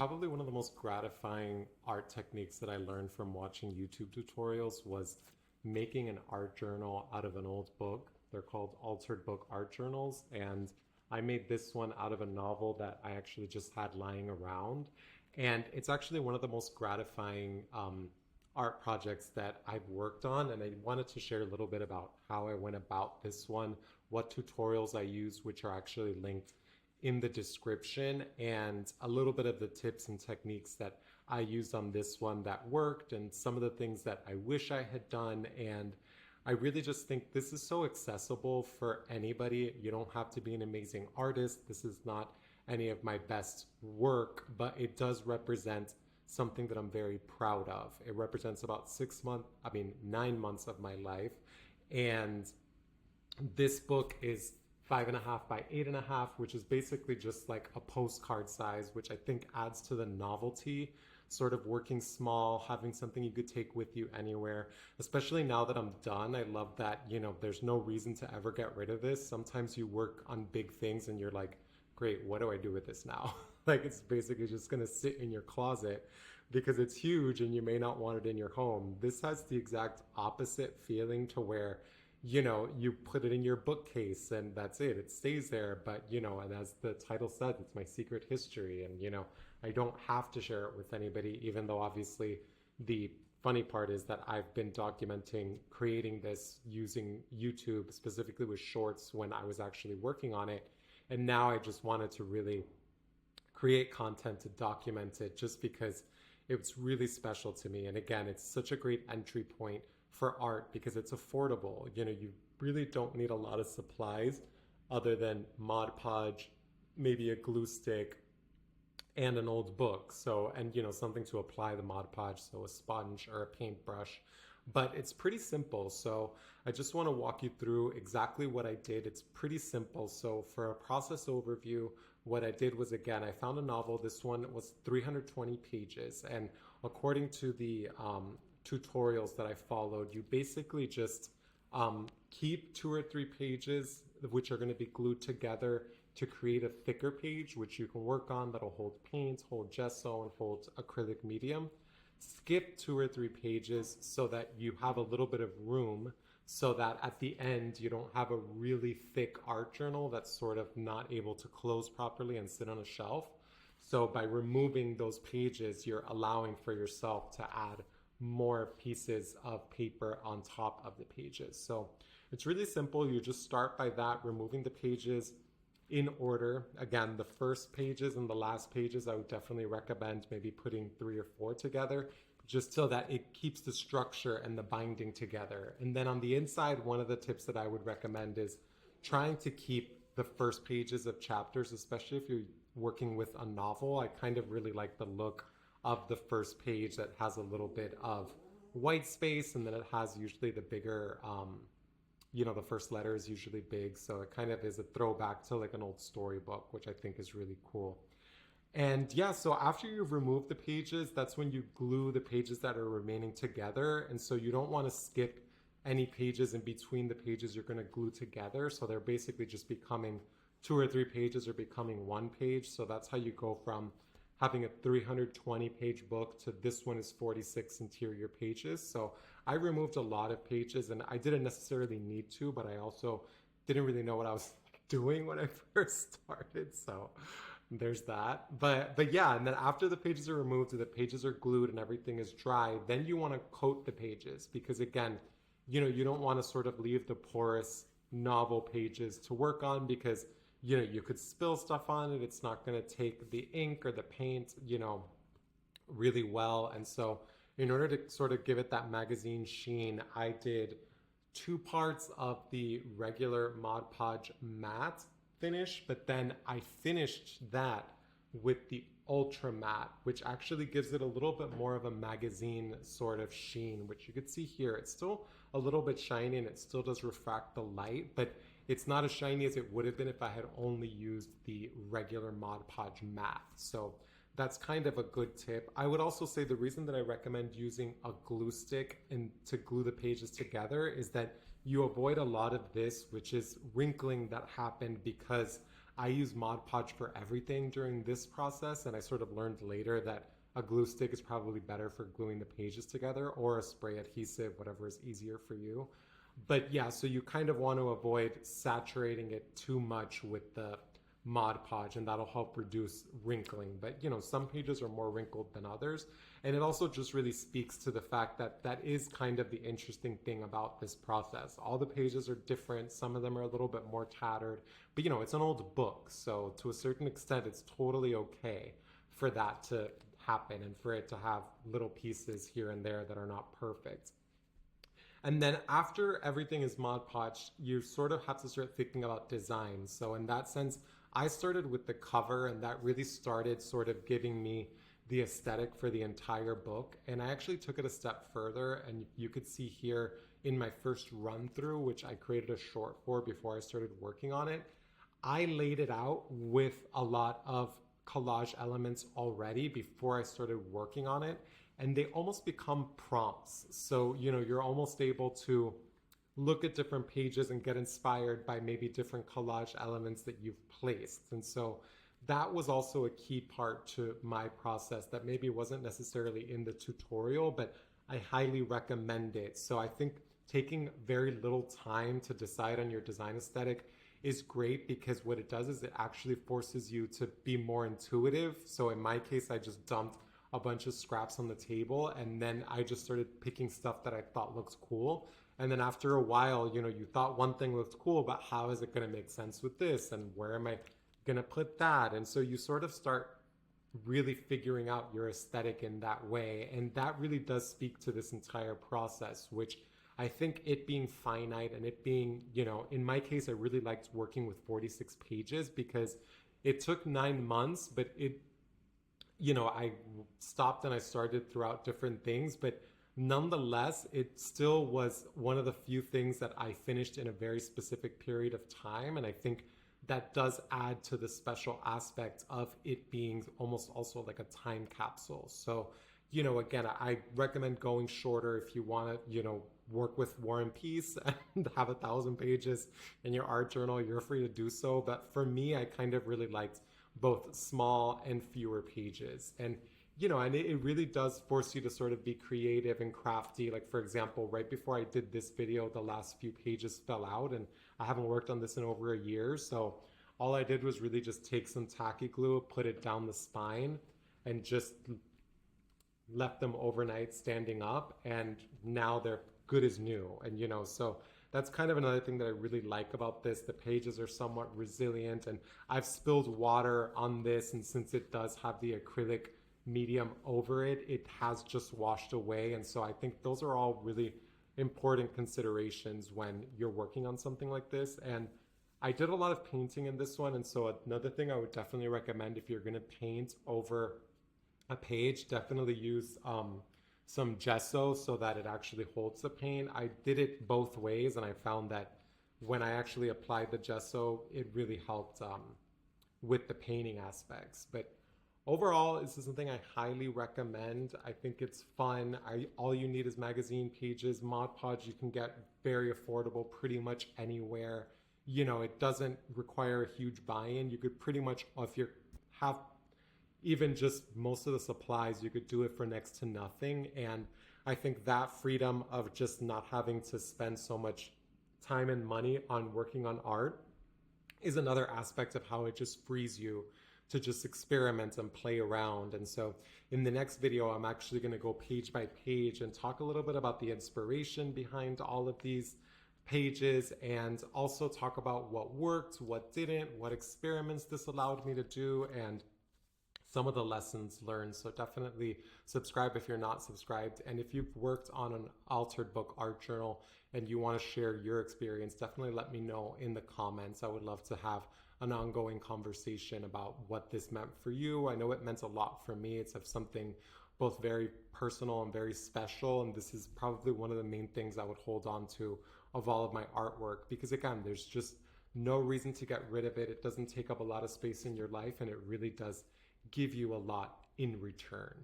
Probably one of the most gratifying art techniques that I learned from watching YouTube tutorials was making an art journal out of an old book. They're called altered book art journals, and I made this one out of a novel that I actually just had lying around. And it's actually one of the most gratifying art projects that I've worked on. And I wanted to share a little bit about how I went about this one, what tutorials I use, which are actually linked in the description, and a little bit of the tips and techniques that I used on this one that worked, and some of the things that I wish I had done. And I really just think this is so accessible for anybody. You don't have to be an amazing artist. This is not any of my best work, but it does represent something that I'm very proud of. It represents about 9 months of my life. And this book is 5.5 by 8.5, which is basically just like a postcard size, which I think adds to the novelty, sort of working small, having something you could take with you anywhere. Especially now that I'm done, I love that, there's no reason to ever get rid of this. Sometimes you work on big things and you're like, great, what do I do with this now? Like, it's basically just going to sit in your closet because it's huge and you may not want it in your home. This has the exact opposite feeling, to where you put it in your bookcase and that's it. It stays there. But, and as the title said, it's my secret history. And, I don't have to share it with anybody, even though obviously the funny part is that I've been documenting creating this using YouTube, specifically with shorts, when I was actually working on it. And now I just wanted to really create content to document it, just because it's really special to me. And again, it's such a great entry point for art because it's affordable. You really don't need a lot of supplies other than Mod Podge, maybe a glue stick, and an old book. So, and something to apply the Mod Podge, so a sponge or a paintbrush. But it's pretty simple. So I just want to walk you through exactly what I did. It's pretty simple. So for a process overview, what I did was, again, I found a novel. This one was 320 pages. And according to the tutorials that I followed, you basically just keep 2 or 3 pages which are going to be glued together to create a thicker page, which you can work on, that'll hold paint, hold gesso, and hold acrylic medium. Skip 2 or 3 pages so that you have a little bit of room, so that at the end you don't have a really thick art journal that's sort of not able to close properly and sit on a shelf. So by removing those pages, you're allowing for yourself to add more pieces of paper on top of the pages. So it's really simple. You just start by that, removing the pages in order. Again, the first pages and the last pages, I would definitely recommend maybe putting 3 or 4 together, just so that it keeps the structure and the binding together. And then on the inside, one of the tips that I would recommend is trying to keep the first pages of chapters, especially if you're working with a novel. I kind of really like the look of the first page that has a little bit of white space, and then it has usually the bigger, the first letter is usually big. So it kind of is a throwback to like an old storybook, which I think is really cool. And yeah, so after you've removed the pages, that's when you glue the pages that are remaining together. And so you don't want to skip any pages in between the pages you're going to glue together. So they're basically just becoming 2 or 3 pages or becoming 1 page. So that's how you go from having a 320 page book to this one is 46 interior pages. So I removed a lot of pages, and I didn't necessarily need to, but I also didn't really know what I was doing when I first started. So there's that. But yeah, and then after the pages are removed, the pages are glued and everything is dry, then you want to coat the pages, because again, you don't want to sort of leave the porous novel pages to work on, because you could spill stuff on it. It's not going to take the ink or the paint, really well. And so in order to sort of give it that magazine sheen, I did 2 parts of the regular Mod Podge matte finish, but then I finished that with the ultra matte, which actually gives it a little bit more of a magazine sort of sheen, which you could see here. It's still a little bit shiny and it still does refract the light, but it's not as shiny as it would have been if I had only used the regular Mod Podge matte. So that's kind of a good tip. I would also say the reason that I recommend using a glue stick and to glue the pages together is that you avoid a lot of this, which is wrinkling that happened because I use Mod Podge for everything during this process, and I sort of learned later that a glue stick is probably better for gluing the pages together, or a spray adhesive, whatever is easier for you. But yeah, so you kind of want to avoid saturating it too much with the Mod Podge, and that'll help reduce wrinkling. But some pages are more wrinkled than others, and it also just really speaks to the fact that that is kind of the interesting thing about this process. All the pages are different. Some of them are a little bit more tattered, but it's an old book, so to a certain extent it's totally okay for that to happen and for it to have little pieces here and there that are not perfect. And then after everything is Mod Podge, you sort of have to start thinking about design. So in that sense, I started with the cover, and that really started sort of giving me the aesthetic for the entire book. And I actually took it a step further, and you could see here in my first run through, which I created a short for before I started working on it, I laid it out with a lot of collage elements already before I started working on it, and they almost become prompts. So you're almost able to look at different pages and get inspired by maybe different collage elements that you've placed. And so that was also a key part to my process that maybe wasn't necessarily in the tutorial, but I highly recommend it. So I think taking very little time to decide on your design aesthetic is great, because what it does is it actually forces you to be more intuitive. So in my case, I just dumped a bunch of scraps on the table, and then I just started picking stuff that I thought looks cool. And then after a while, you thought one thing looked cool, but how is it going to make sense with this? And where am I going to put that? And so you sort of start really figuring out your aesthetic in that way. And that really does speak to this entire process, which I think it being finite and it being, in my case, I really liked working with 46 pages because it took 9 months, but I stopped and I started throughout different things, but nonetheless, it still was one of the few things that I finished in a very specific period of time. And I think that does add to the special aspect of it being almost also like a time capsule. So, again, I recommend going shorter if you want to, work with War and Peace and have 1,000 pages in your art journal. You're free to do so. But for me, I kind of really liked both small and fewer pages. And and it really does force you to sort of be creative and crafty. Like, for example, right before I did this video, the last few pages fell out, and I haven't worked on this in over a year. So all I did was really just take some tacky glue, put it down the spine, and just left them overnight standing up. And now they're good as new. And, so that's kind of another thing that I really like about this. The pages are somewhat resilient, and I've spilled water on this. And since it does have the acrylic medium over it, it has just washed away. And so I think those are all really important considerations when you're working on something like this. And I did a lot of painting in this one. And so another thing I would definitely recommend, if you're going to paint over a page, definitely use some gesso so that it actually holds the paint. I did it both ways, and I found that when I actually applied the gesso, it really helped with the painting aspects. But overall, this is something I highly recommend. I think it's fun. All you need is magazine pages. Mod Podge you can get very affordable pretty much anywhere. It doesn't require a huge buy-in. You could pretty much, if you have even just most of the supplies, you could do it for next to nothing. And I think that freedom of just not having to spend so much time and money on working on art is another aspect of how it just frees you to just experiment and play around. And so in the next video, I'm actually going to go page by page and talk a little bit about the inspiration behind all of these pages, and also talk about what worked, what didn't, what experiments this allowed me to do, and some of the lessons learned. So definitely subscribe if you're not subscribed. And if you've worked on an altered book art journal and you want to share your experience, definitely let me know in the comments. I would love to have an ongoing conversation about what this meant for you. I know it meant a lot for me. It's of something both very personal and very special. And this is probably one of the main things I would hold on to of all of my artwork, because again, there's just no reason to get rid of it. It doesn't take up a lot of space in your life, and it really does give you a lot in return.